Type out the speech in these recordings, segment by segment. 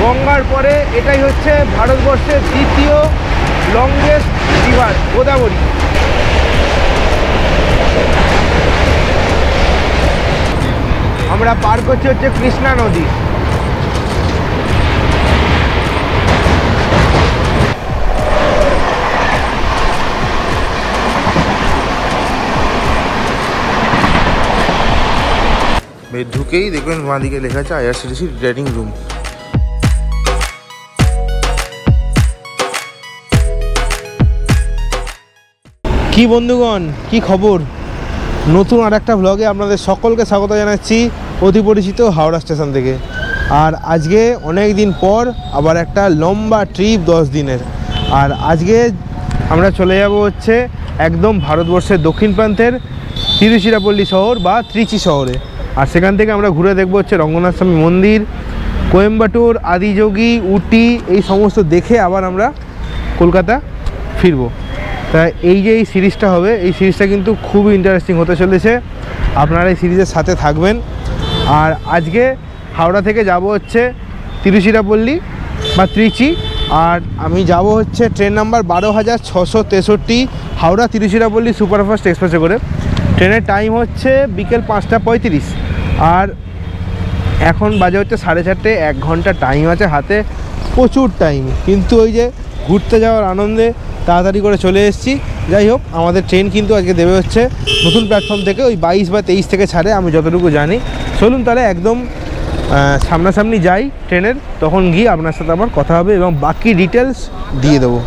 গঙ্গার পরে এটাই হচ্ছে ভারতবর্ষের দ্বিতীয় লংগেস্ট রিভার, গোদাবরী। আমরা পার করছি হচ্ছে কৃষ্ণা নদী। ঢুকেই দেখবেন বাঁ দিকে লেখা আছে আইআরসিটিসি ট্রেনিং রুম। কি বন্ধুগণ, কি খবর? নতুন আর একটা ব্লগে আপনাদের সকলকে স্বাগত জানাচ্ছি অতি পরিচিত হাওড়া স্টেশন থেকে। আর আজকে অনেক দিন পর আবার একটা লম্বা ট্রিপ 10 দিনের। আর আজকে আমরা চলে যাব হচ্ছে একদম ভারতবর্ষের দক্ষিণ প্রান্তের তিরুচিরাপল্লী শহর বা ত্রিচি শহরে। আর সেখান থেকে আমরা ঘুরে দেখব হচ্ছে রঙ্গনাথ স্বামী মন্দির, কোয়েম্বাটুর, আদিযোগী, উটি, এই সমস্ত দেখে আবার আমরা কলকাতা ফিরবো। তাই এই যে এই সিরিজটা হবে, এই সিরিজটা কিন্তু খুবই ইন্টারেস্টিং হতে চলেছে। আপনারা এই সিরিজের সাথে থাকবেন। আর আজকে হাওড়া থেকে যাব হচ্ছে তিরুচিরাপল্লী বা ত্রিচি। আর আমি যাব হচ্ছে train number 12,663 Howrah Tiruchirappalli superfast এক্সপ্রেসে করে। ট্রেনের টাইম হচ্ছে বিকেল 5:35। আর এখন বাজে হচ্ছে 4:30। 1 ঘন্টা টাইম আছে হাতে, প্রচুর টাইম। কিন্তু ওই যে ঘুরতে যাওয়ার আনন্দে তাড়াতাড়ি করে চলে এসেছি। যাই হোক, আমাদের ট্রেন কিন্তু আজকে দেবে হচ্ছে নতুন প্ল্যাটফর্ম থেকে, ওই 22 বা 23 থেকে ছাড়ে, আমি যতটুকু জানি। চলুন তাহলে একদম সামনাসামনি যাই ট্রেনের, তখন গিয়ে আপনার সাথে আমার কথা হবে এবং বাকি ডিটেলস দিয়ে দেবো।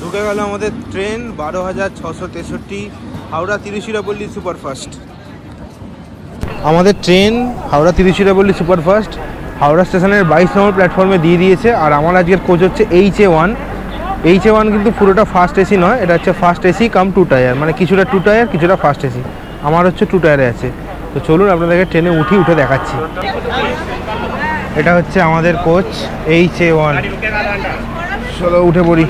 ঢুকে গেল আমাদের ট্রেন 12,663 হাওড়া তিরুচিরাপল্লী সুপারফাস্ট। আমাদের ট্রেন হাওড়া তিরুচিরাপল্লী সুপারফাস্ট হাওড়া স্টেশনের 22 নম্বর প্ল্যাটফর্মে দিয়ে দিয়েছে। আর আমার আজকের কোচ হচ্ছে HA1। HA1 কিন্তু পুরোটা ফার্স্ট এসি নয়, এটা হচ্ছে ফার্স্ট এসি কাম 2 টায়ার, মানে কিছুটা 2 টায়ার কিছুটা ফার্স্ট এসি। আমার হচ্ছে 2 টায়ারে আছে। তো চলুন আপনাদেরকে ট্রেনে উঠে দেখাচ্ছি। এটা হচ্ছে আমাদের কোচ HA1। চলো উঠে পড়ি।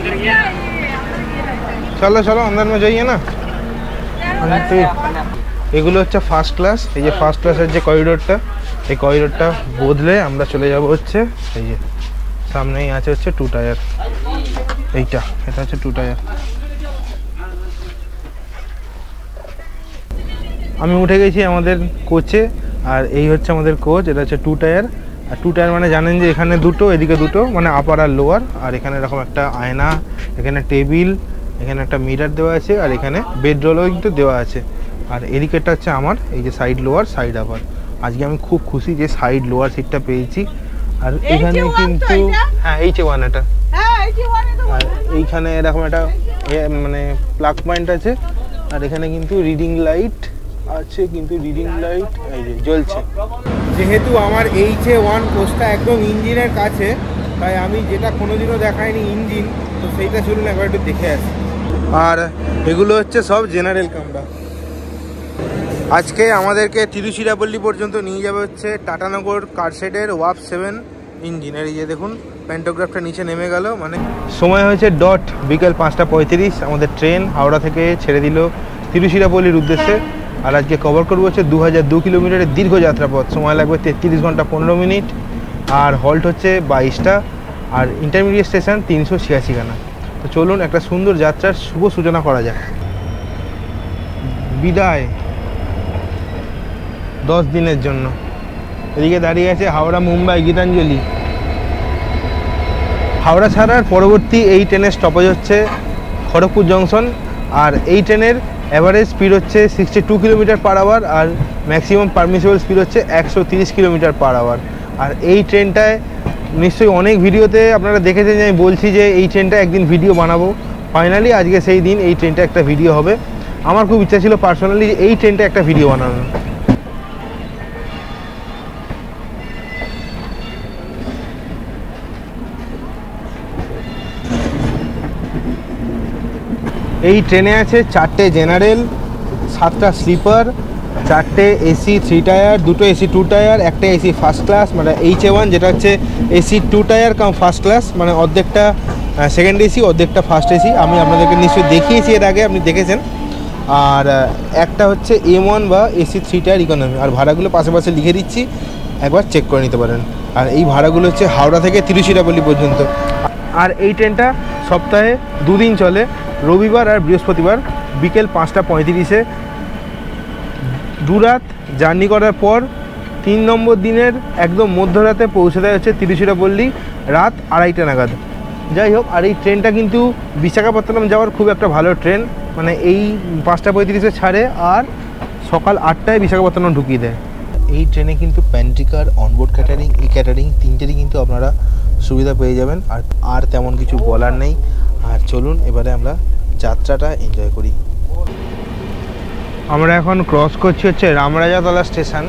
চলো চলো अंदर में जाइए ना। এগুলো হচ্ছে ফার্স্ট ক্লাস। এই যে ফার্স্ট ক্লাসের যে করিডোরটা, এই করিডোরটা বদলে আমরা চলে যাব হচ্ছে এই যে সামনেই আছে হচ্ছে 2 টায়ার। এটা হচ্ছে 2 টায়ার। আমি উঠে গেছি আমাদের কোচে। আর এই হচ্ছে আমাদের কোচ। এটা হচ্ছে 2 টায়ার। আর 2 টায়ার মানে জানেন যে এখানে দুটো, এদিকে দুটো, মানে আপার আর লোয়ার। আর এখানে এরকম একটা আয়না, এখানে টেবিল, এখানে একটা মিরার দেওয়া আছে, আর এখানে বেড রোলও কিন্তু দেওয়া আছে। আর এদিকেটা হচ্ছে আমার এই যে সাইড লোয়ার সাইড আপার। আজকে আমি খুব খুশি যে সাইড লোয়ার সিটটা পেয়েছি। আর এখানে কিন্তু হ্যাঁ HA1 এটা। আর এইখানে এরকম একটা মানে প্লাগ পয়েন্ট আছে। আর এখানে কিন্তু রিডিং লাইট আছে, কিন্তু রিডিং লাইট এই যে জ্বলছে। যেহেতু আমার HA1 কোচটা একদম ইঞ্জিনের কাছে, তাই আমি যেটা কোনোদিনও দেখাইনি ইঞ্জিন, তো সেইটা চলুন একবার একটু দেখে আসি। আর এগুলো হচ্ছে সব জেনারেল কামরা। আজকে আমাদেরকে তিরুচিরাপল্লী পর্যন্ত নিয়ে যাবে হচ্ছে টাটানগর কারশেডের ওয়াপ 7 ইঞ্জিনের। এই যে দেখুন প্যান্টোগ্রাফটা নিচে নেমে গেল। মানে সময় হয়েছে ডট বিকেল 5:35। আমাদের ট্রেন হাওড়া থেকে ছেড়ে দিল তিরুচিরাপল্লীর উদ্দেশ্যে। আর আজকে কভার করবো হচ্ছে 2002 কিলোমিটারের দীর্ঘ যাত্রাপথ। সময় লাগবে 33 ঘন্টা 15 মিনিট। আর হল্ট হচ্ছে 22টা। আর ইন্টারমিডিয়েট স্টেশন 386 খানা। তো চলুন একটা সুন্দর যাত্রার শুভ সূচনা করা যাক। বিদায় 10 দিনের জন্য। এদিকে দাঁড়িয়ে আছে হাওড়া মুম্বাই গীতাঞ্জলি। হাওড়া ছাড়ার পরবর্তী এই ট্রেনের স্টপেজ হচ্ছে খড়গপুর জংশন। আর এই ট্রেনের অ্যাভারেজ স্পিড হচ্ছে 62 কিলোমিটার পার আওয়ার। আর ম্যাক্সিমাম পারমিসিবল স্পিড হচ্ছে 130 কিলোমিটার পার আওয়ার। আর এই ট্রেনটায় নিশ্চয়ই অনেক ভিডিওতে আপনারা দেখেছেন যে আমি বলছি যে এই ট্রেনটা একদিন ভিডিও বানাবো। ফাইনালি আজকে সেই দিন, এই ট্রেনটা একটা ভিডিও হবে। আমার খুব ইচ্ছা ছিল পার্সোনালি এই ট্রেনটা একটা ভিডিও বানানো। এই ট্রেনে আছে 4টে জেনারেল, 7টা স্লিপার 4টে এসি 3 টায়ার, 2টো এসি 2 টায়ার, একটা এসি ফার্স্ট ক্লাস মানে HA1, যেটা হচ্ছে AC 2 tier cum first class, মানে অর্ধেকটা সেকেন্ড এসি অর্ধেকটা ফার্স্ট এসি। আমি আপনাদেরকে নিশ্চয়ই দেখিয়েছি এর আগে, আপনি দেখেছেন। আর একটা হচ্ছে M1 বা এসি 3 টায়ার ইকোনমি। আর ভাড়াগুলো পাশে লিখে দিচ্ছি, একবার চেক করে নিতে পারেন। আর এই ভাড়াগুলো হচ্ছে হাওড়া থেকে তিরুচিরাপল্লী পর্যন্ত। আর এই ট্রেনটা সপ্তাহে 2 দিন চলে, রবিবার আর বৃহস্পতিবার বিকেল 5:35-এ। 2 রাত জার্নি করার পর 3 নম্বর দিনের একদম মধ্যরাতে পৌঁছে দেয় হচ্ছে তিরুচিরাপল্লী রাত 2:30 নাগাদ। যাই হোক, আর এই ট্রেনটা কিন্তু বিশাখাপত্তনম যাওয়ার খুব একটা ভালো ট্রেন, মানে এই 5:35-এ ছাড়ে আর সকাল 8টায় বিশাখাপত্তনম ঢুকিয়ে দেয়। এই ট্রেনে কিন্তু প্যান্ট্রি কার, অনবোর্ড ক্যাটারিং, ই ক্যাটারিং তিনটেরই কিন্তু আপনারা সুবিধা পেয়ে যাবেন। আর তেমন কিছু বলার নেই। আর চলুন এবারে আমরা যাত্রাটা এনজয় করি। আমরা এখন ক্রস করছি হচ্ছে রামরাজাতলা স্টেশন,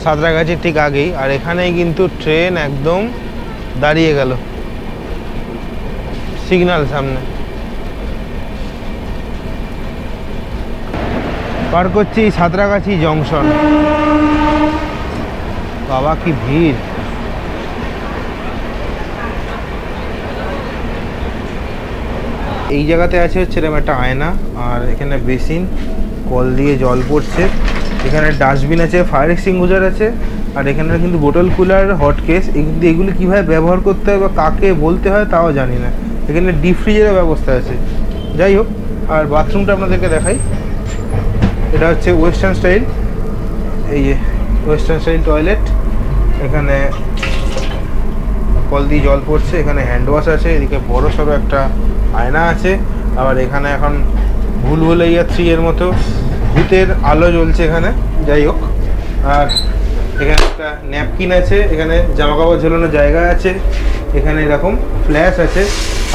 সাঁতরাগাছির ঠিক আগেই। আর এখানেই কিন্তু ট্রেন একদম দাঁড়িয়ে গেল, সিগন্যাল সামনে। পার করছি সাঁতরাগাছি জংশন। বাবা কি ভিড়! এই জায়গাতে আছে হচ্ছে এরকম একটা আয়না, আর এখানে বেসিন, কল দিয়ে জল পড়ছে। এখানে ডাস্টবিন আছে, ফায়ার এক্সটিংগুইশার আছে। আর এখানে কিন্তু বোতল কুলার, হট কেস, কিন্তু এগুলি কীভাবে ব্যবহার করতে হয় বা কাকে বলতে হয় তাও জানি না। এখানে ডিপ ফ্রিজেরও ব্যবস্থা আছে। যাই হোক, আর বাথরুমটা আপনাদেরকে দেখাই। এটা হচ্ছে ওয়েস্টার্ন স্টাইল, এই যে ওয়েস্টার্ন স্টাইল টয়লেট। এখানে কল দিয়ে জল পড়ছে, এখানে হ্যান্ড ওয়াশ আছে, এদিকে বড় সড়ো একটা আয়না আছে। আবার এখানে এখন ভুলভুলাইয়া 3 এর মতো ভূতের আলো জ্বলছে এখানে। যাই হোক, আর এখানে একটা ন্যাপকিন আছে, এখানে জামা কাপড় ঝোলানোর জায়গা আছে, এখানে এরকম ফ্ল্যাশ আছে।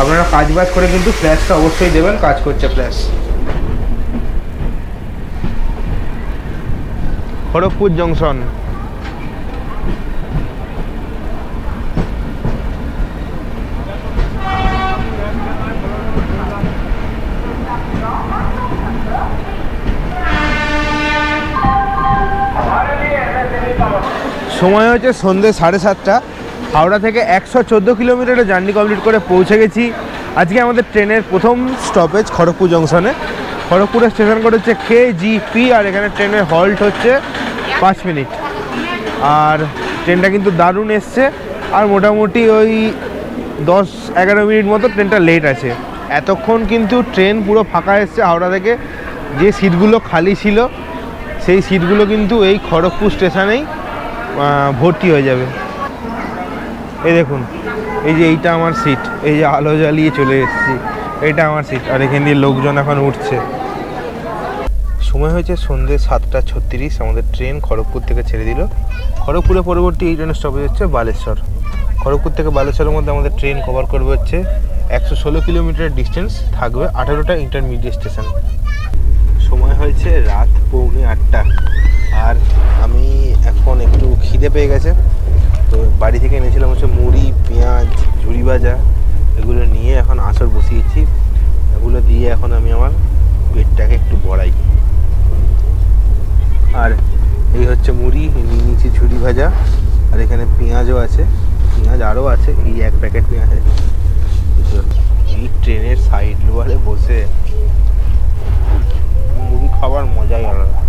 আপনারা কাজ বাজ করে কিন্তু ফ্ল্যাশটা অবশ্যই দেবেন, কাজ করছে ফ্ল্যাশ। খড়গপুর জংশন। সময় হচ্ছে সন্ধ্যে 7:30। হাওড়া থেকে 114 কিলোমিটারের জার্নি কমপ্লিট করে পৌঁছে গেছি। আজকে আমাদের ট্রেনের প্রথম স্টপেজ খড়গপুর জংশনে। খড়গপুরের স্টেশন কোড হচ্ছে KGP, আর এখানে ট্রেনের হল্ট হচ্ছে 5 মিনিট। আর ট্রেনটা কিন্তু দারুণ এসছে, আর মোটামুটি ওই 10-11 মিনিট মতো ট্রেনটা লেট আছে। এতক্ষণ কিন্তু ট্রেন পুরো ফাঁকা এসছে হাওড়া থেকে। যে সিটগুলো খালি ছিল সেই সিটগুলো কিন্তু এই খড়গপুর স্টেশনেই ভর্তি হয়ে যাবে। এই দেখুন, এই যে এইটা আমার সিট, এই যে আলো জ্বালিয়ে চলে এসেছি, এটা আমার সিট। আর এখান দিয়ে লোকজন এখন উঠছে। সময় হয়েছে সন্ধ্যে 7:36। আমাদের ট্রেন খড়গপুর থেকে ছেড়ে দিল। খড়গপুরে পরবর্তী এই ট্রেনের স্টপেজ হচ্ছে বালেশ্বর। খড়গপুর থেকে বালেশ্বরের মধ্যে আমাদের ট্রেন কভার করবে হচ্ছে 116 কিলোমিটার ডিস্টেন্স, থাকবে 18টা ইন্টারমিডিয়েট স্টেশন। সময় হয়েছে রাত 7:45। আর আমি এখন একটু খিদে পেয়ে গেছে, তো বাড়ি থেকে এনেছিলাম হচ্ছে মুড়ি, পেঁয়াজ, ঝুড়ি ভাজা, এগুলো নিয়ে এখন আসর বসিয়েছি। এগুলো দিয়ে এখন আমি আমার পেটটাকে একটু ভরাই। আর এই হচ্ছে মুড়ি, নিয়ে নিয়েছি ঝুড়ি ভাজা, আর এখানে পেঁয়াজও আছে, পেঁয়াজ আরও আছে, এই 1 প্যাকেট পেঁয়াজ আছে। এই ট্রেনের সাইড লোয়ারে বসে মুড়ি খাবার মজাই আলাদা,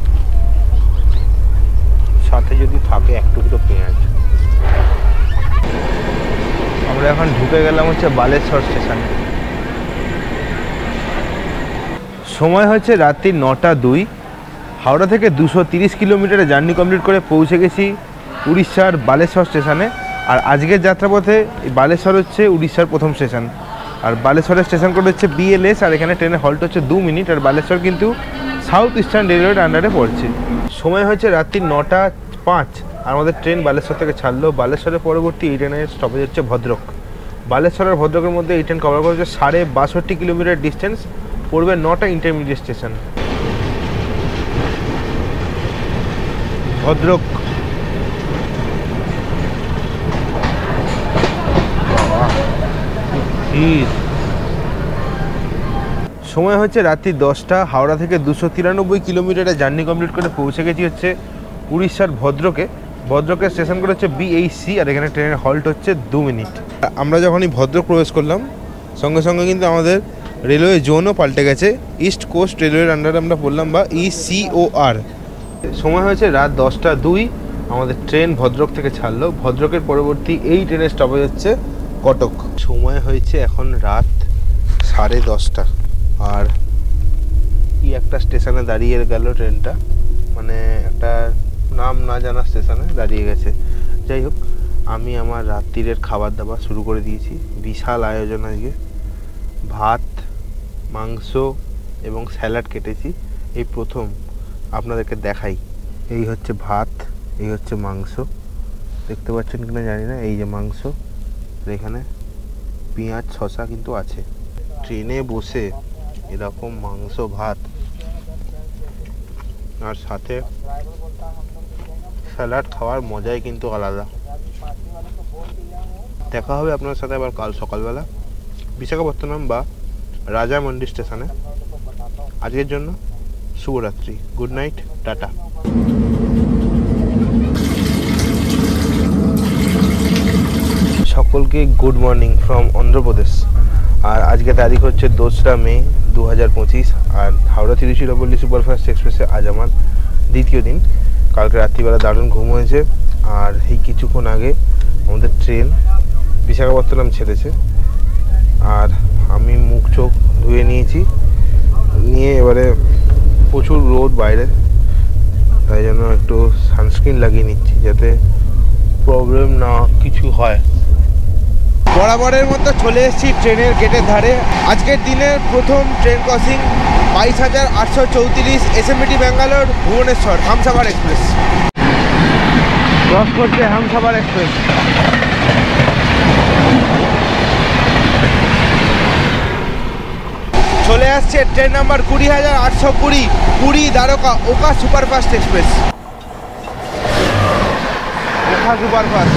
সাথে যদি থাকে একটু পেঁয়াজ। আমরা এখন ঢুকে গেলাম হচ্ছে বালেশ্বর স্টেশনে। সময় হচ্ছে রাত্রি 9:02। হাওড়া থেকে 230 কিলোমিটারের জার্নি কমপ্লিট করে পৌঁছে গেছি উড়িষ্যার বালেশ্বর স্টেশনে। আর আজকের যাত্রাপথে বালেশ্বর হচ্ছে উড়িষ্যার প্রথম স্টেশন। আর বালেশ্বরের স্টেশন কোড হচ্ছে BLS। আর এখানে ট্রেনের হল্ট হচ্ছে 2 মিনিট। আর বালেশ্বর কিন্তু সাউথ ইস্টার্ন রেলওয়ের আন্ডারে পড়ছে। সময় হচ্ছে রাত্রি 9:05। আর আমাদের ট্রেন বালেশ্বর থেকে ছাড়লো। বালেশ্বরের পরবর্তী এই ট্রেনের স্টপেজ হচ্ছে ভদ্রক। বালেশ্বর আর ভদ্রকের মধ্যে এই ট্রেন কভার করেছে 62.5 কিলোমিটার ডিস্টেন্স, পড়বে 9টা ইন্টারমিডিয়েট স্টেশন। ভদ্রক সময় হচ্ছে রাত্রি 10টা। হাওড়া থেকে 293 কিলোমিটারের জার্নি কমপ্লিট করে পৌঁছে গেছি হচ্ছে উড়িষ্যার ভদ্রকের স্টেশন করে হচ্ছে BHC, আর এখানে ট্রেনের হল্ট হচ্ছে 2 মিনিট। আমরা যখনই ভদ্রক প্রবেশ করলাম সঙ্গে সঙ্গে কিন্তু আমাদের রেলওয়ে জোনও পাল্টে গেছে। ইস্ট কোস্ট রেলওয়ের আন্ডারে আমরা পড়লাম, বা ECOR। সময় হয়েছে রাত 10টা 2। আমাদের ট্রেন ভদ্রক থেকে ছাড়লো। ভদ্রকের পরবর্তী এই ট্রেনের স্টপেজ হচ্ছে কটক। সময় হয়েছে এখন রাত 10:30। আর কি একটা স্টেশনে দাঁড়িয়ে গেল ট্রেনটা, মানে একটা নাম না জানা স্টেশনে দাঁড়িয়ে গেছে। যাই হোক, আমি আমার রাত্রিরের খাবার দাবার শুরু করে দিয়েছি। বিশাল আয়োজন আজকে, ভাত, মাংস এবং স্যালাড কেটেছি। এই প্রথম আপনাদেরকে দেখাই। এই হচ্ছে ভাত, এই হচ্ছে মাংস, দেখতে পাচ্ছেন কিনা জানি না। এই যে মাংস, এখানে পেঁয়াজ শসা কিন্তু আছে। ট্রেনে বসে এরকম মাংস ভাত আর সাথে স্যালাড খাওয়ার মজাই কিন্তু আলাদা। দেখা হবে আপনার সাথে আবার কাল সকালবেলা বিশাখাপত্তনম বা রাজামন্ডি স্টেশনে। আজকের জন্য শুভরাত্রি, গুড নাইট, টাটা। সকলকে গুড মর্নিং ফ্রম অন্ধ্রপ্রদেশ। আর আজকে তারিখ হচ্ছে 2রা মে 2025। আর হাওড়া তিরুচিরাপল্লী সুপারফাস্ট এক্সপ্রেসে আজ আমার দ্বিতীয় দিন। কালকে রাত্রিবেলা দারুণ ঘুম হয়েছে। আর এই কিছুক্ষণ আগে আমাদের ট্রেন বিশাখাপত্তনম ছেড়েছে। আর আমি মুখ চোখ ধুয়ে নিয়েছি, নিয়ে এবারে প্রচুর রোদ বাইরে, তাই জন্য একটু সানস্ক্রিন লাগিয়ে নিচ্ছি যাতে প্রবলেম না কিছু হয়। বরাবরের মতো চলে এসেছি ট্রেনের গেটের ধারে। আজকের দিনের প্রথম train crossing 22,834 SMBT Bangalore Bhubaneswar Humsafar express. Cross করছে হামসাফার এক্সপ্রেস। চলে আসছে train number 20,820 Puri Dwarka Okha superfast express. Okha superfast.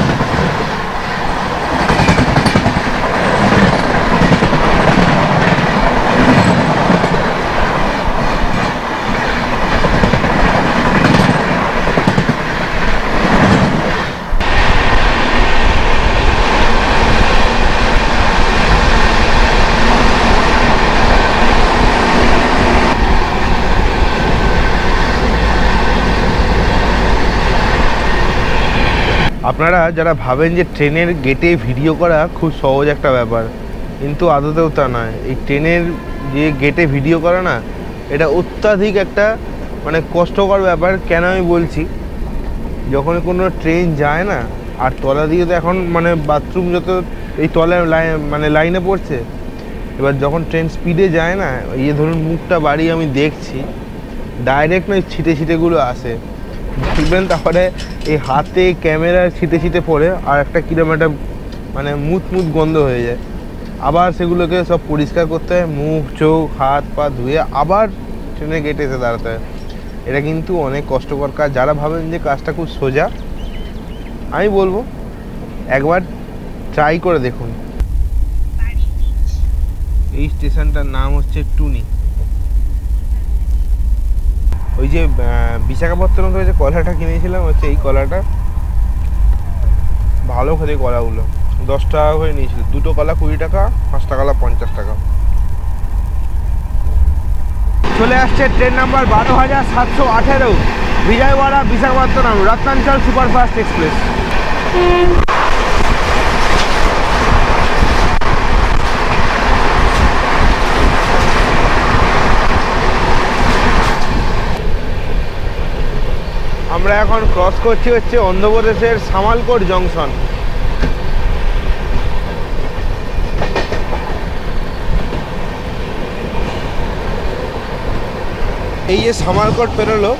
আপনারা যারা ভাবেন যে ট্রেনের গেটে ভিডিও করা খুব সহজ একটা ব্যাপার, কিন্তু আদতেও তা নয়। এই ট্রেনের যে গেটে ভিডিও করা না, এটা অত্যাধিক একটা মানে কষ্টকর ব্যাপার। কেন আমি বলছি, যখন কোনো ট্রেন যায় না, আর তলা দিয়ে তো এখন মানে বাথরুম যত এই তলায় মানে লাইনে পড়ছে, এবার যখন ট্রেন স্পিডে যায় না, এই ধরুন মুখটা বাড়িয়ে আমি দেখছি, ডাইরেক্ট না ছিটে ছিটেগুলো আসে দেখবেন। তারপরে এই হাতে ক্যামেরার ছিটে ছিটে পড়ে আর একটা কিরকম একটা মানে মুত গন্ধ হয়ে যায়। আবার সেগুলোকে সব পরিষ্কার করতে হয়, মুখ চোখ হাত পা ধুয়ে আবার ট্রেনে গেটে এসে দাঁড়াতে হয়। এটা কিন্তু অনেক কষ্টকর কাজ। যারা ভাবেন যে কাজটা খুব সোজা, আমি বলবো একবার ট্রাই করে দেখুন। এই স্টেশনটার নাম হচ্ছে টুনি। ওই যে বিশাখাপত্তনম থেকে যে কলাটা কিনেছিলাম হচ্ছে এই কলাটা, ভালো খেতে কলাগুলো। 10 টাকা করে নিয়েছিল, 2টো কলা 20 টাকা, 5টা কলা 50 টাকা। চলে আসছে train number 12,718 Vijayawada Visakhapatnam Ratnachal superfast express. আমরা এখন ক্রস করছি হচ্ছে অন্ধ্রপ্রদেশের সামালকোট জংশন। এই যে সামালকোট পেরোলো,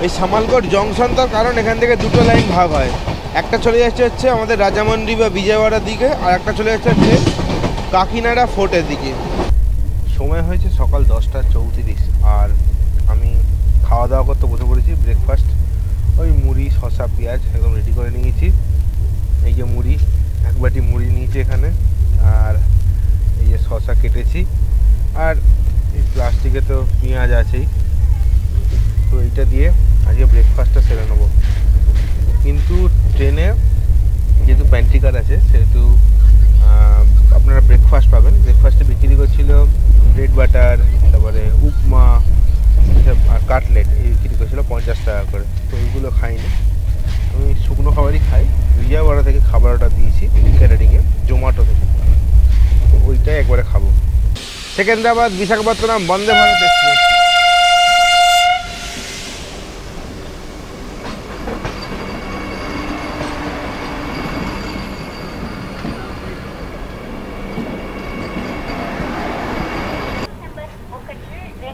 এই সামালকোট জংশন তার কারণ এখান থেকে 2টো লাইন ভাগ হয়। একটা চলে যাচ্ছে হচ্ছে আমাদের রাজামন্ডি বা বিজয়ওয়াড়ার দিকে, আর একটা চলে যাচ্ছে হচ্ছে কাকিনাড়া ফোর্টের দিকে। সময় হয়েছে সকাল 10টা 34। আর আমি খাওয়া দাওয়া করতে বসে পড়েছি। ব্রেকফাস্ট ওই মুড়ি শসা পেঁয়াজ একদম রেডি করে নিয়েছি। এই যে মুড়ি, এক বাটি মুড়ি নিয়েছি এখানে, আর এই যে শসা কেটেছি, আর এই প্লাস্টিকে তো পেঁয়াজ আছেই, তো এইটা দিয়ে আজকে ব্রেকফাস্টটা সেরে নেবো। কিন্তু ট্রেনে যেহেতু প্যান্ট্রি কার আছে সেহেতু আপনারা ব্রেকফাস্ট পাবেন। ব্রেকফাস্টে বিক্রি করছিল ব্রেড বাটার, তারপরে উপমা আর কাটলেট, এই বিক্রি করছিল 50 টাকা করে। তো ওইগুলো খাইনি, আমি শুকনো খাবারই খাই। বিজয়ওয়াড়া থেকে খাবার অর্ডার দিয়েছি ক্যাটারিংয়ে, জোম্যাটো থেকে, তো ওইটাই একবারে খাবো। সেকেন্দ্রাবাদ বিশাখাপত্তনম বন্দে ভারত এক্সপ্রেস।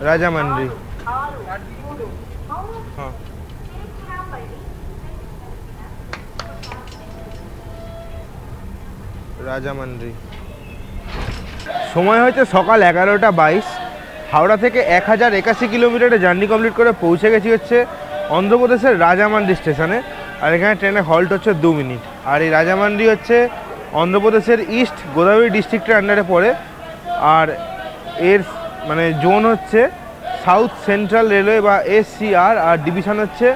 রাজামান্ডি, হ্যাঁ রাজামান্ডি। সময় হচ্ছে সকাল 11:22। হাওড়া থেকে 1081 কিলোমিটারের জার্নি কমপ্লিট করে পৌঁছে গেছি হচ্ছে অন্ধ্রপ্রদেশের রাজামান্ডি স্টেশনে। আর এখানে ট্রেনে হল্ট হচ্ছে 2 মিনিট। আর এই রাজামান্ডি হচ্ছে অন্ধ্রপ্রদেশের ইস্ট গোদাবরী ডিস্ট্রিক্টের আন্ডারে পড়ে। আর এর মানে জোন হচ্ছে সাউথ সেন্ট্রাল রেলওয়ে বা SCR, আর ডিভিশন হচ্ছে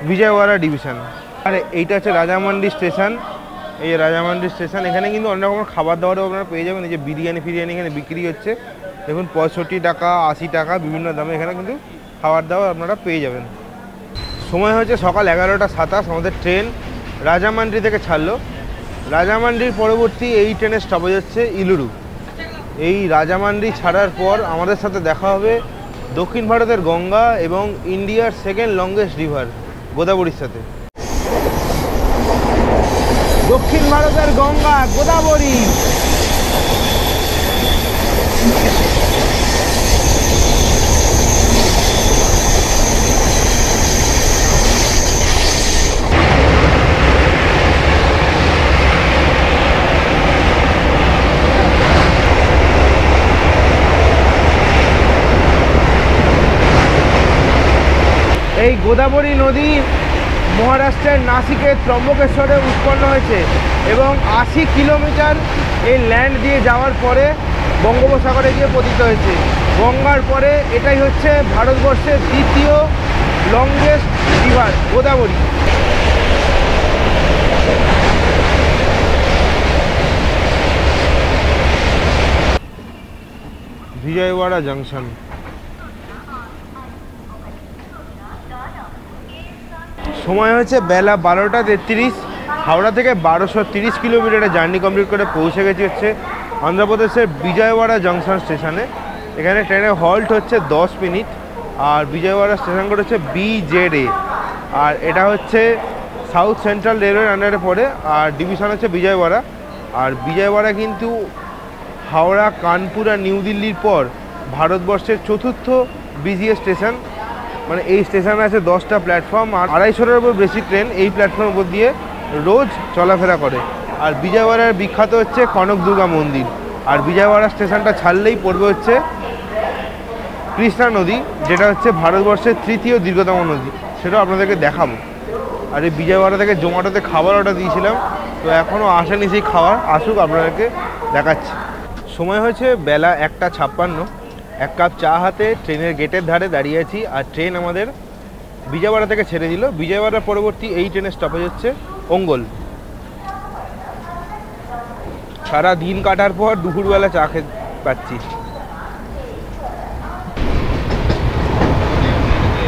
বিজয়ওয়াড়া ডিভিশন। আর এইটা হচ্ছে রাজামান্ডি স্টেশন। এই রাজামান্ডি স্টেশন, এখানে কিন্তু অনেক রকমের খাবার দাবারও আপনারা পেয়ে যাবেন। এই যে বিরিয়ানি ফিরিয়ানি এখানে বিক্রি হচ্ছে, দেখুন 65 টাকা 80 টাকা বিভিন্ন দামে এখানে কিন্তু খাবার দাবার আপনারা পেয়ে যাবেন। সময় হচ্ছে সকাল 11:27। আমাদের ট্রেন রাজামান্ডি থেকে ছাড়লো। রাজামান্ডির পরবর্তী এই ট্রেনের স্টপেজ হচ্ছে ইলুরু। এই রাজামান্ডি ছাড়ার পর আমাদের সাথে দেখা হবে দক্ষিণ ভারতের গঙ্গা এবং ইন্ডিয়ার সেকেন্ড লংগেস্ট রিভার গোদাবরীর সাথে। দক্ষিণ ভারতের গঙ্গা গোদাবরী। এই গোদাবরী নদী মহারাষ্ট্রের নাসিকের ত্রম্বকেশ্বরে উৎপন্ন হয়েছে এবং 80 কিলোমিটার এই ল্যান্ড দিয়ে যাওয়ার পরে বঙ্গোপসাগরে গিয়ে পতিত হয়েছে। গঙ্গার পরে এটাই হচ্ছে ভারতবর্ষের দ্বিতীয় longest river Godavari. Vijayawada junction. সময় হচ্ছে বেলা 12:33। হাওড়া থেকে 1230 কিলোমিটারের জার্নি কমপ্লিট করে পৌঁছে গেছি হচ্ছে অন্ধ্রপ্রদেশের বিজয়ওয়াড়া জংশন স্টেশনে। এখানে ট্রেনের হল্ট হচ্ছে 10 মিনিট। আর বিজয়ওয়াড়া স্টেশন কোড হচ্ছে BZA। আর এটা হচ্ছে সাউথ সেন্ট্রাল রেলওয়ের আন্ডারে পড়ে, আর ডিভিশন হচ্ছে বিজয়ওয়াড়া। আর বিজয়ওয়াড়া কিন্তু হাওড়া, কানপুর আর নিউ দিল্লির পর ভারতবর্ষের চতুর্থ বিজিএস স্টেশন। মানে এই স্টেশনে আছে 10টা প্ল্যাটফর্ম, আর 250-এর উপর বেশি ট্রেন এই প্ল্যাটফর্মের উপর দিয়ে রোজ চলাফেরা করে। আর বিজয়ওয়াড়ার বিখ্যাত হচ্ছে কনক দুর্গা মন্দির। আর বিজয়ওয়াড়া স্টেশনটা ছাড়লেই পড়বে হচ্ছে কৃষ্ণা নদী, যেটা হচ্ছে ভারতবর্ষের তৃতীয় দীর্ঘতম নদী, সেটাও আপনাদেরকে দেখাবো। আর এই বিজয়ওয়াড়া থেকে জোম্যাটোতে খাবার অর্ডার দিয়েছিলাম, তো এখনও আসেনি সেই খাবার, আসুক আপনাদেরকে দেখাচ্ছি। সময় হয়েছে বেলা 1:56। এক কাপ চা হাতে ট্রেনের গেটের ধারে দাঁড়িয়ে আছি। আর ট্রেন আমাদের বিজয়ওয়াড়া থেকে ছেড়ে দিল। বিজয়ওয়াড়ার পরবর্তী এই ট্রেনের স্টপেজ হচ্ছে অঙ্গল। সারা দিন কাটার পর দুপুরবেলা চা খেতে পাচ্ছি।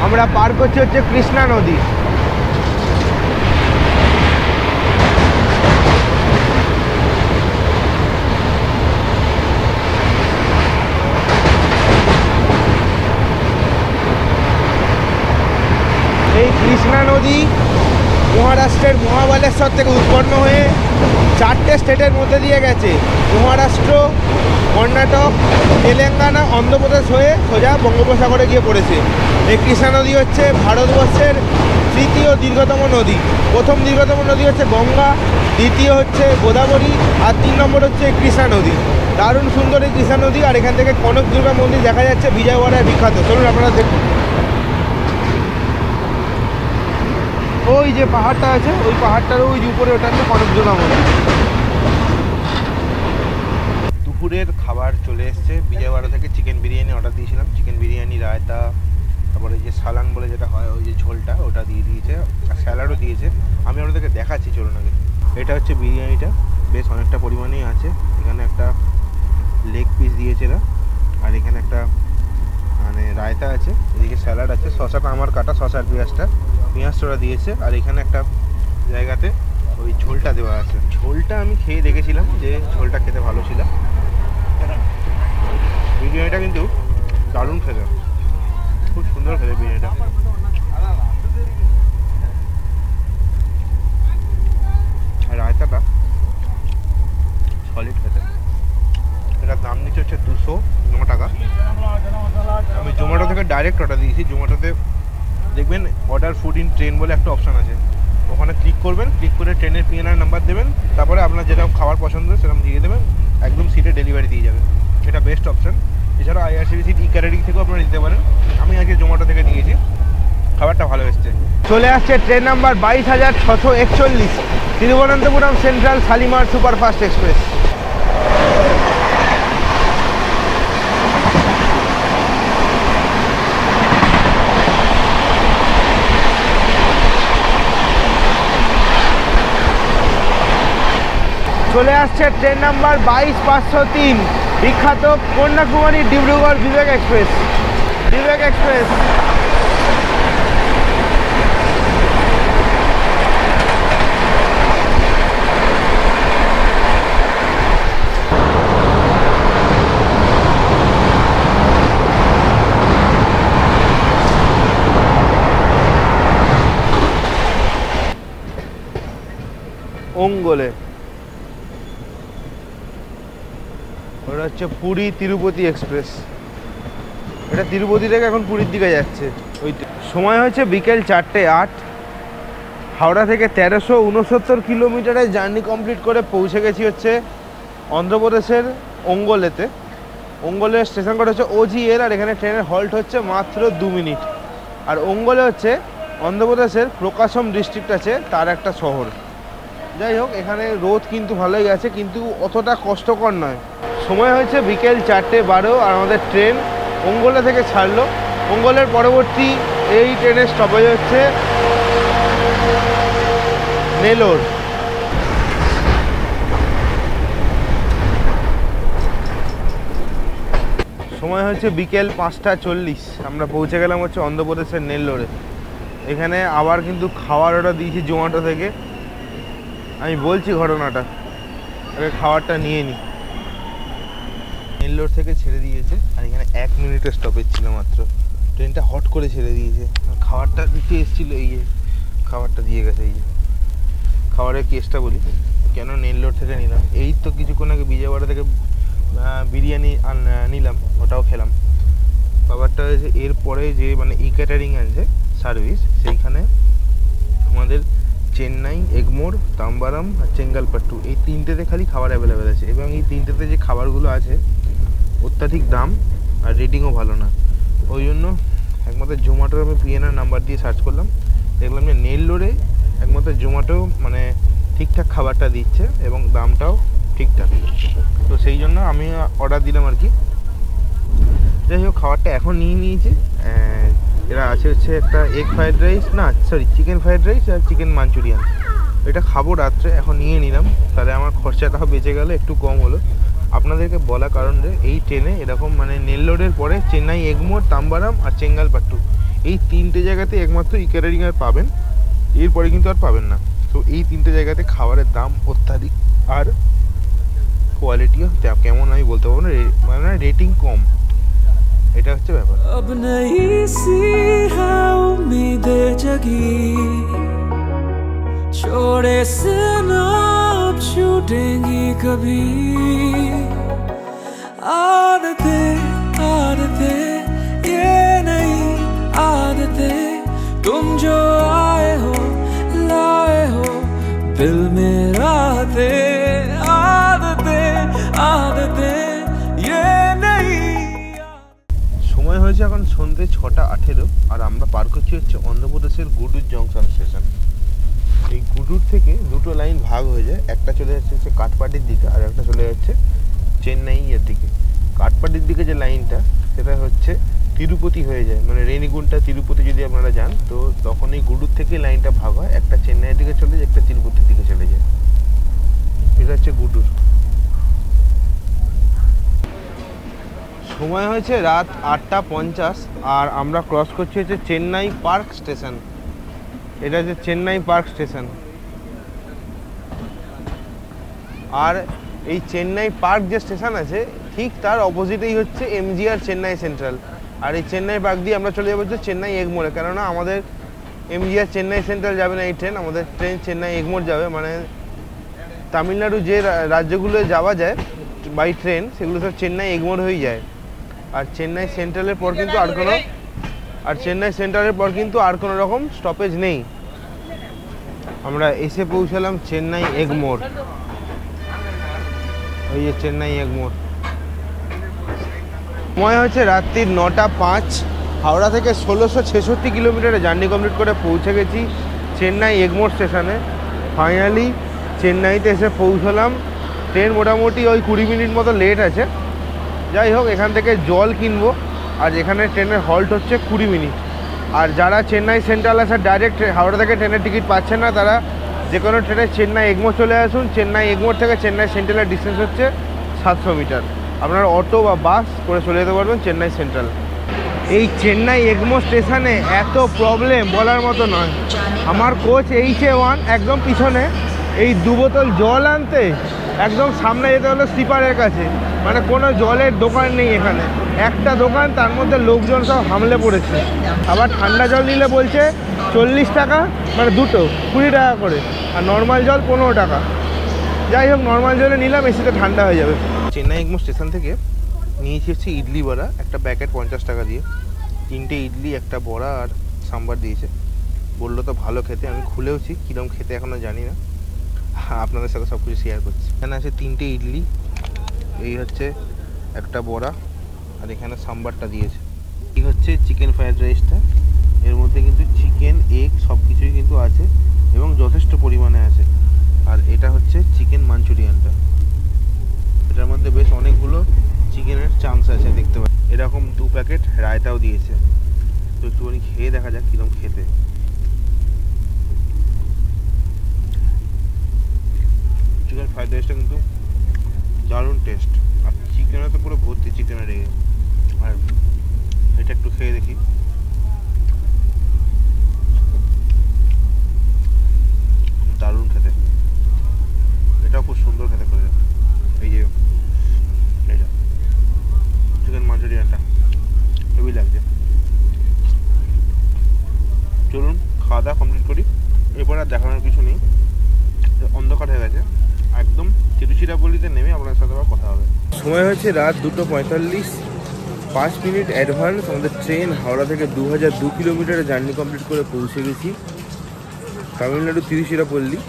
আমরা পার করছি হচ্ছে কৃষ্ণা নদী। এই কৃষ্ণা নদী মহারাষ্ট্রের মহাবালেশ্বর থেকে উৎপন্ন হয়ে 4টে স্টেটের মধ্যে দিয়ে গেছে। মহারাষ্ট্র, কর্ণাটক, তেলেঙ্গানা, অন্ধ্রপ্রদেশ হয়ে সোজা বঙ্গোপসাগরে গিয়ে পড়েছে। এই কৃষ্ণা নদী হচ্ছে ভারতবর্ষের তৃতীয় দীর্ঘতম নদী। প্রথম দীর্ঘতম নদী হচ্ছে গঙ্গা, দ্বিতীয় হচ্ছে গোদাবরী, আর 3 নম্বর হচ্ছে কৃষ্ণা নদী। দারুণ সুন্দর এই কৃষ্ণা নদী। আর এখান থেকে কনক দুর্গা মন্দির দেখা যাচ্ছে, বিজয়ওয়াড়ায় বিখ্যাত। চলুন আপনারা দেখুন। ওই যে পাহাড়টা আছে, ওই পাহাড়টার ওই উপরে ওটা হচ্ছে কনক দুর্গা মন্দির। দুপুরের খাবার চলে এসছে। বিজয়ওয়াড়া থেকে চিকেন বিরিয়ানি অর্ডার দিয়েছিলাম, চিকেন বিরিয়ানি, রায়তা, তারপরে যে সালান বলে যেটা হয় ওই যে ঝোলটা, ওটা দিয়ে দিয়েছে, আর স্যালাডও দিয়েছে। আমি আপনাদেরকে দেখাচ্ছি, চলুন আগে। এটা হচ্ছে বিরিয়ানিটা, বেশ অনেকটা পরিমাণেই আছে। এখানে একটা লেগ পিস দিয়েছে এরা, আর এখানে একটা মানে রায়তা আছে, এদিকে স্যালাড আছে, শসাটা আমার কাটা, শসার পেঁয়াজটা দিয়েছে, আর এখানে একটা জায়গাতে ওই ঝোলটা দেওয়া আছে। ঝোলটা আমি খেয়ে দেখেছিলাম যে ঝোলটা খেতে ভালো ছিল। বিরিয়ানিটা কিন্তু দারুণ খেতে, খুব সুন্দর খেতে বিরিয়ানিটা। আর রায়তাটা সলিড খেতে। এটার দাম নিচ্ছে হচ্ছে 209 টাকা। আমি জোম্যাটো থেকে ডাইরেক্ট অর্ডার দিয়েছি। জোম্যাটোতে দেখবেন অর্ডার ফুড ইন ট্রেন বলে একটা অপশান আছে, ওখানে ক্লিক করবেন, ক্লিক করে ট্রেনের পিএনআর নাম্বার দেবেন, তারপরে আপনার যেরকম খাবার পছন্দ সেরকম দিয়ে দেবেন, একদম সিটে ডেলিভারি দিয়ে যাবে। এটা বেস্ট অপশান। এছাড়াও আইআরসিটিসি ই-ক্যাটারিং থেকেও আপনারা নিতে পারেন। আমি আজকে জোম্যাটো থেকে নিয়েছি, খাবারটা ভালো এসছে। চলে আসছে train number 22,641, Thiruvananthapuram central Shalimar superfast express. চলে আসছে ট্রেন নাম্বার 22,503, বিখ্যাত কন্যাকুমারী ডিব্রুগড় বিবেক এক্সপ্রেস। বিবেক এক্সপ্রেস অঙ্গলে। ওটা হচ্ছে পুরী তিরুপতি এক্সপ্রেস। এটা তিরুপতি থেকে এখন পুরীর দিকে যাচ্ছে। ওই সময় হচ্ছে বিকেল 4:08। হাওড়া থেকে 1369 কিলোমিটারের জার্নি কমপ্লিট করে পৌঁছে গেছি হচ্ছে অন্ধ্রপ্রদেশের অঙ্গলেতে। অঙ্গলের স্টেশন কোড হচ্ছে OGL, আর এখানে ট্রেনের হল্ট হচ্ছে মাত্র 2 মিনিট। আর অঙ্গলে হচ্ছে অন্ধ্রপ্রদেশের প্রকাশম ডিস্ট্রিক্ট আছে, তার একটা শহর। যাই হোক, এখানে রোদ কিন্তু ভালোই আছে, কিন্তু অতটা কষ্টকর নয়। সময় হয়েছে বিকেল 4:12, আর আমাদের ট্রেন অঙ্গলে থেকে ছাড়লো। অঙ্গলের পরবর্তী এই ট্রেনের স্টপেজ হচ্ছে নেলোর। সময় হচ্ছে বিকেল 5:40, আমরা পৌঁছে গেলাম হচ্ছে অন্ধ্রপ্রদেশের নেল্লোরে। এখানে আবার কিন্তু খাবার অর্ডার দিয়েছি জোম্যাটো থেকে। আমি বলছি ঘটনাটা, আগে খাবারটা নিয়ে নিই। নেল্লোর থেকে ছেড়ে দিয়েছে, আর এখানে 1 মিনিটের স্টপেজ ছিল মাত্র। ট্রেনটা হট করে ছেড়ে দিয়েছে। খাবারটা দিতে এসেছিলো, এই যে খাবারটা দিয়ে গেছে। এই যে খাবারের কেসটা বলি, কেন নেল্লোর থেকে নিলাম। এই তো কিছুক্ষণ আগে বিজয়ওয়াড়া থেকে বিরিয়ানি নিলাম, ওটাও খেলাম। ব্যাপারটা হয়েছে এরপরে যে মানে ই-ক্যাটারিং আছে সার্ভিস, সেইখানে আমাদের চেন্নাই, এগমোর, তাম্বারাম আর চেঙ্গালপাট্টু, এই তিনটেতে খালি খাবার অ্যাভেলেবেল আছে। এবং এই তিনটেতে যে খাবারগুলো আছে অত্যাধিক দাম, আর রেটিংও ভালো না। ওই জন্য একমাত্র জোম্যাটোর আমি পিএনআর নাম্বার দিয়ে সার্চ করলাম, দেখলাম যে নেল্লোরে একমাত্র জোম্যাটো মানে ঠিকঠাক খাবারটা দিচ্ছে এবং দামটাও ঠিকঠাক। তো সেই জন্য আমি অর্ডার দিলাম আর কি। যাই হোক, খাবারটা এখন নিয়ে নিয়েছি। এরা আছে হচ্ছে একটা এগ ফ্রাইড রাইস, না সরি চিকেন ফ্রাইড রাইস আর চিকেন মাঞ্চুরিয়ান। এটা খাবো রাত্রে, এখন নিয়ে নিলাম, তাহলে আমার খরচাটাও বেঁচে গেল, একটু কম হলো। আপনাদেরকে বলা কারণ যে এই ট্রেনে এরকম মানে নেল্লোরের পরে চেন্নাই, এগমোর, তাম্বারাম আর চেঙ্গালপাট্টু, এই তিনটে জায়গাতে একমাত্র ই-ক্যাটারিং আর পাবেন, এরপরে কিন্তু আর পাবেন না। তো এই তিনটে জায়গাতে খাবারের দাম অত্যাধিক, আর কোয়ালিটিও কেমন আমি বলতে পারবো না, মানে রেটিং কম। এটা হচ্ছে ব্যাপার। अब नहीं सी है उम्मीदें जगी, छोड़े से ना अब छूटेंगी कभी। आदतें आदतें ये नहीं आदतें, तुम जो आए हो लाए हो दिल में राहतें। आदतें आदतें ये नहीं। সময় হয়েছে এখন সন্ধ্যে 6:18, আর আমরা পার করছি হচ্ছে অন্ধ্রপ্রদেশের গুডুর জংশন স্টেশন। এই গুডুর থেকে দুটো লাইন ভাগ হয়ে যায়, একটা চলে যাচ্ছে হচ্ছে কাঠপাটির দিকে, আর একটা চলে যাচ্ছে চেন্নাই এর দিকে। কাটপাডির দিকে যে লাইনটা সেটা হচ্ছে তিরুপতি হয়ে যায়, মানে রেনিগুন্টা তিরুপতি যদি আপনারা যান তো তখন এই গুডুর থেকে লাইনটা ভাগ হয়, একটা চেন্নাইয়ের দিকে চলে যায়, একটা তিরুপতির দিকে চলে যায়। এটা হচ্ছে গুডুর। সময় হয়েছে রাত 8:50 আর আমরা ক্রস করছি হচ্ছে চেন্নাই পার্ক স্টেশন। এটা হচ্ছে চেন্নাই পার্ক স্টেশন। আর এই চেন্নাই পার্ক যে স্টেশন আছে ঠিক তার অপোজিটেই হচ্ছে এমজিআর চেন্নাই সেন্ট্রাল। আর এই চেন্নাই পার্ক দিয়ে আমরা চলে যাবো হচ্ছে চেন্নাই এগমোরে, কেননা আমাদের এমজিআর চেন্নাই সেন্ট্রাল যাবে না এই ট্রেন, আমাদের ট্রেন চেন্নাই এগমোর যাবে। মানে তামিলনাড়ু যে রাজ্যগুলো যাওয়া যায় বাই ট্রেন সেগুলো সব চেন্নাই এগমোর হয়েই যায়। আর চেন্নাই সেন্ট্রালের পর কিন্তু আর কোনো রকম স্টপেজ নেই। আমরা এসে পৌঁছালাম চেন্নাই এগমোর। ওই যে চেন্নাই এগমোর। সময় হচ্ছে রাত্রির 9:05। হাওড়া থেকে 1666 কিলোমিটারে জার্নি কমপ্লিট করে পৌঁছে গেছি চেন্নাই এগমোর স্টেশনে। ফাইনালি চেন্নাইতে এসে পৌঁছলাম। ট্রেন মোটামুটি ওই 20 মিনিট মতো লেট আছে। যাই হোক, এখান থেকে জল কিনবো। আর এখানে ট্রেনের হল্ট হচ্ছে 20 মিনিট। আর যারা চেন্নাই সেন্ট্রাল আসার ডাইরেক্ট হাওড়া থেকে ট্রেনের টিকিট পাচ্ছেন না, তারা যে কোনো ট্রেনে চেন্নাই এগমোর চলে আসুন। চেন্নাই এগমোর থেকে চেন্নাই সেন্ট্রালের ডিস্টেন্স হচ্ছে 700 মিটার। আপনারা অটো বা বাস করে চলে যেতে পারবেন চেন্নাই সেন্ট্রাল। এই চেন্নাই এগমোর স্টেশনে এত প্রবলেম বলার মতো নয়। আমার কোচ HA1 একদম পিছনে, এই 2 বোতল জল আনতে একদম সামনে যেতে হলো স্লিপারের কাছে। মানে কোনো জলের দোকান নেই এখানে, একটা দোকান, তার মধ্যে লোকজন সব হামলে পড়েছে। আবার ঠান্ডা জল নিলে বলছে 40 টাকা, মানে দুটো 20 টাকা করে, আর নর্মাল জল 15 টাকা। যাই হোক, নর্মাল জলে নিলাম, এসিতে ঠান্ডা হয়ে যাবে। চেন্নাই এগমোর স্টেশন থেকে নিয়েছি হচ্ছে ইডলি বড়া, একটা প্যাকেট 50 টাকা দিয়ে। 3টে ইডলি, একটা বড়া আর সাম্বার দিয়েছে। বললো তো ভালো খেতে, আমি খুলেওছি, কীরকম খেতে এখনও জানি না, আপনাদের সাথে সব কিছু শেয়ার করছি। এখানে আছে 3টে ইডলি, এই হচ্ছে একটা বড়া, আর এখানে সাম্বারটা দিয়েছে। এই হচ্ছে চিকেন ফ্রাইড রাইসটা। এর মধ্যে কিন্তু চিকেন, এগ সব কিছুই কিন্তু আছে এবং যথেষ্ট পরিমাণে আছে। আর এটা হচ্ছে চিকেন মাঞ্চুরিয়ানটা, এটার মধ্যে বেশ অনেকগুলো চিকেনের চাংস আছে দেখতে পাচ্ছি। এরকম 2 প্যাকেট রায়তাও দিয়েছে। তো একটুখানি খেয়ে দেখা যাক কীরকম খেতে। চিকেন ফ্রাইড রাইসটা কিন্তু দারুণ টেস্ট। আর চিকেনে তো পুরো ভর্তি চিকেনের রেগে। আর এটা একটু খেয়ে দেখি। দারুণ খেতে, এটাও খুব সুন্দর খেতে করে। এই যে এটা চিকেন মাঞ্চুরিয়ানটা হেভি লাগছে। চলুন খাওয়া দাওয়া কমপ্লিট করি। এরপর আর দেখানোর কিছু নেই, অন্ধকার হয়ে গেছে একদম। তিরুচিরাপল্লিতে নেমে আপনার সাথে আবার কথা হবে। সময় হচ্ছে রাত 2:45। 5 মিনিট অ্যাডভান্স আমাদের ট্রেন হাওড়া থেকে 2002 কিলোমিটারে জার্নি কমপ্লিট করে পৌঁছে গেছি তামিলনাড়ু তিরুচিরাপল্লি।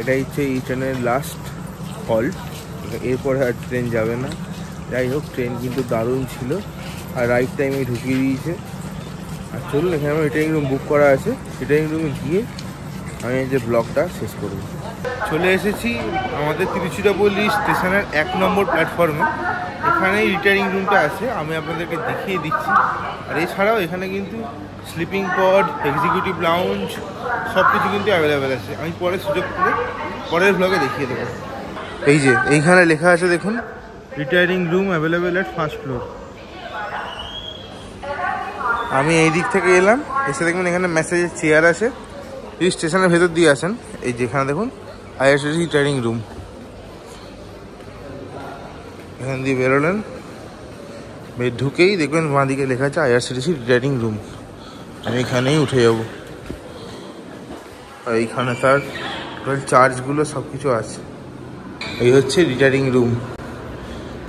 এটাই হচ্ছে এই ট্রেনের লাস্ট হল্ট, এরপরে আর ট্রেন যাবে না। যাই হোক, ট্রেন কিন্তু দারুণ ছিল আর রাইট টাইমে ঢুকিয়ে দিয়েছে। আর চলুন, এখানে আমার রিটার্নিং রুম বুক করা আছে, রিটার্নিং রুমে গিয়ে আমি এই যে ব্লগটা শেষ করব। চলে এসেছি আমাদের তিরুচিরাপল্লি স্টেশনের 1 নম্বর প্ল্যাটফর্মে। এখানেই রিটার্নিং রুমটা আছে, আমি আপনাদেরকে দেখিয়ে দিচ্ছি। আর এছাড়াও এখানে কিন্তু স্লিপিং পড, এক্সিকিউটিভ লাউঞ্জ সব কিছু কিন্তু অ্যাভেলেবেল আছে। আমি পরে সুযোগ করে পরের ব্লগে দেখিয়ে দেবো। এই যে এইখানে লেখা আছে দেখুন, রিটায়ারিং রুম অ্যাভেলেবেল এট 1st ফ্লোর। আমি এই দিক থেকে এলাম, এসে দেখুন এখানে মেসেজের চেয়ার আছে। এই স্টেশনের ভেতর দিয়ে আসেন, এই যেখানে দেখুন IRCTC রিটায়ারিং রুম, এখান দিয়ে বেরোলেন, ঢুকেই দেখবেন বাঁ দিকে লেখা আছে IRCTC রিটায়ারিং রুম। আমি এখানেই উঠে যাব। আর এইখানে তার টোটাল চার্জগুলো সব কিছু আছে। এই হচ্ছে রিটায়ারিং রুম,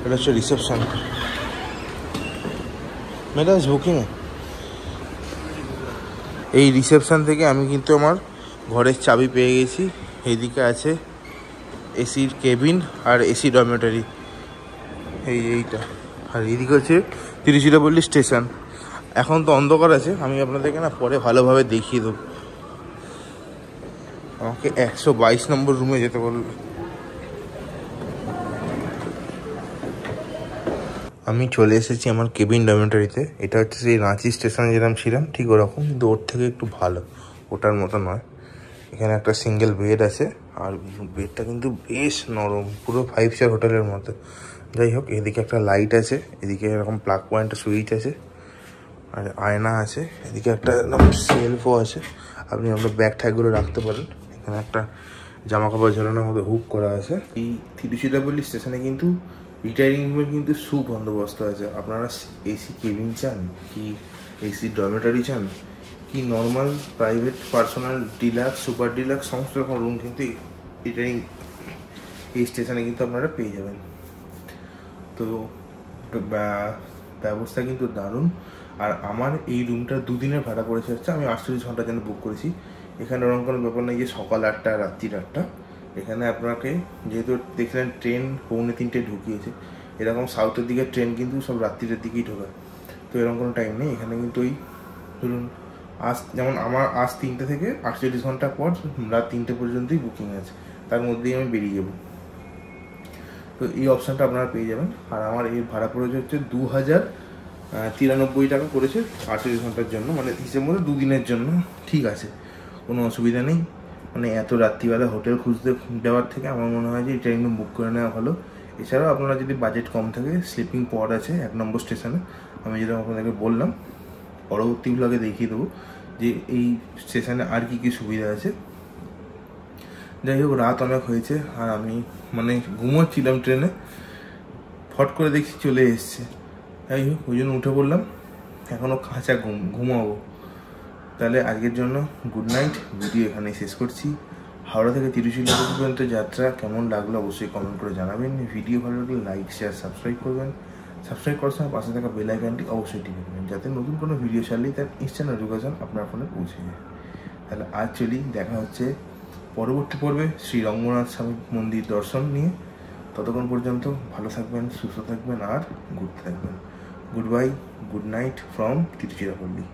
এটা হচ্ছে রিসেপশন। মেয়েটা বুকিং। এই রিসেপশন থেকে আমি কিন্তু আমার ঘরের চাবি পেয়ে গেছি। এইদিকে আছে এসির কেবিন আর এসি ডরমেটরি, এইটা। আর এইদিকে হচ্ছে তিরুচিরাপল্লি স্টেশন। এখন তো অন্ধকার আছে, আমি আপনাদেরকে না পরে ভালোভাবে দেখিয়ে দেবো। আমাকে 122 নম্বর রুমে যেতে বললো। আমি চলে এসেছি আমার কেবিন ডরমিটরিতে। এটা হচ্ছে সেই রাঁচি স্টেশনে যেরকম ছিলাম ঠিক ওরকম, কিন্তু ওর থেকে একটু ভালো, ওটার মতো নয়। এখানে একটা সিঙ্গেল বেড আছে, আর বেডটা কিন্তু বেশ নরম, পুরো 5 স্টার হোটেলের মতো। যাই হোক, এদিকে একটা লাইট আছে, এদিকে এরকম প্লাগ পয়েন্ট সুইচ আছে, আর আয়না আছে। এদিকে একটা সেলফও আছে, আপনি আপনার ব্যাগ ট্যাগগুলো রাখতে পারেন। এখানে একটা জামা কাপড় ঝোলানোর মতো হুক করা আছে। এই তিরুচিরাপল্লী স্টেশনে কিন্তু রিটায়ারিং রুমের কিন্তু সুবন্দোবস্ত আছে। আপনারা এসি কেবিন চান, কি এসি ডরমেটরি চান, কি normal private personal deluxe super deluxe সমস্ত রকম রুম কিন্তু রিটায়ারিং এই স্টেশনে কিন্তু আপনারা পেয়ে যাবেন। তো ব্যবস্থা কিন্তু দারুণ। আর আমার এই রুমটা 2 দিনের ভাড়া পড়েছে হচ্ছে, আমি 48 ঘন্টার জন্য বুক করেছি। এখানে ওরকম কোনো ব্যাপার নেই যে সকাল 8টা রাত্রি 8টা। এখানে আপনাকে যেহেতু দেখলেন ট্রেন 2:45 ঢুকিয়েছে, এরকম সাউথের দিকে ট্রেন কিন্তু সব রাত্রির দিকেই ঢোকায়, তো এরকম কোনো টাইম নেই। এখানে কিন্তু ওই ধরুন যেমন আমার 3টে থেকে 48 ঘন্টা পর রাত 3টে পর্যন্তই বুকিং আছে, তার মধ্যেই আমি বেরিয়ে যাবো। তো এই অপশানটা আপনারা পেয়ে যাবেন। আর আমার এই ভাড়া পড়েছে হচ্ছে 2093 টাকা করেছে 48 ঘন্টার জন্য, মানে হিসেব মতো 2 দিনের জন্য। ঠিক আছে, কোনো অসুবিধা নেই। মানে এত রাত্রিবেলা হোটেল খুঁজতে দেওয়ার থেকে আমার মনে হয় যে এটা একদম বুক করে নেওয়া ভালো। এছাড়াও আপনারা যদি বাজেট কম থাকে, স্লিপিং পড আছে 1 নম্বর স্টেশনে। আমি যেটা আপনাদেরকে বললাম, পরবর্তী ব্লগে দেখিয়ে দেবো যে এই স্টেশনে আর কি কি সুবিধা আছে। যাই হোক, রাত অনেক হয়েছে, আর আমি মানে ঘুমোচ্ছিলাম ট্রেনে, ফট করে দেখছি চলে এসছে। যাই হোক, ওই জন্য উঠে পড়লাম, এখনও কাঁচা ঘুমাবো। তাহলে আজকের জন্য গুড নাইট, ভিডিও এখানেই শেষ করছি। হাওড়া থেকে তিরুচিরাপল্লী পর্যন্ত যাত্রা কেমন লাগলো অবশ্যই কমেন্ট করে জানাবেন। ভিডিও ভালো লাগলে লাইক শেয়ার সাবস্ক্রাইব করবেন। সাবস্ক্রাইব করার সময় পাশে থাকা বেল আইকনটি অবশ্যই টিপে দেবেন, যাতে নতুন কোনো ভিডিও ছাড়লেই তার ইনস্ট্যান্ট নোটিফিকেশন আপনার ফোনে পৌঁছে যায়। তাহলে আজ চলি, দেখা হচ্ছে পরবর্তী পর্বে শ্রী রঙ্গনাথ স্বামী মন্দির দর্শন নিয়ে। ততক্ষণ পর্যন্ত ভালো থাকবেন, সুস্থ থাকবেন, আর ঘুরতে থাকবেন। Good bye, good night from Tiruchirappalli.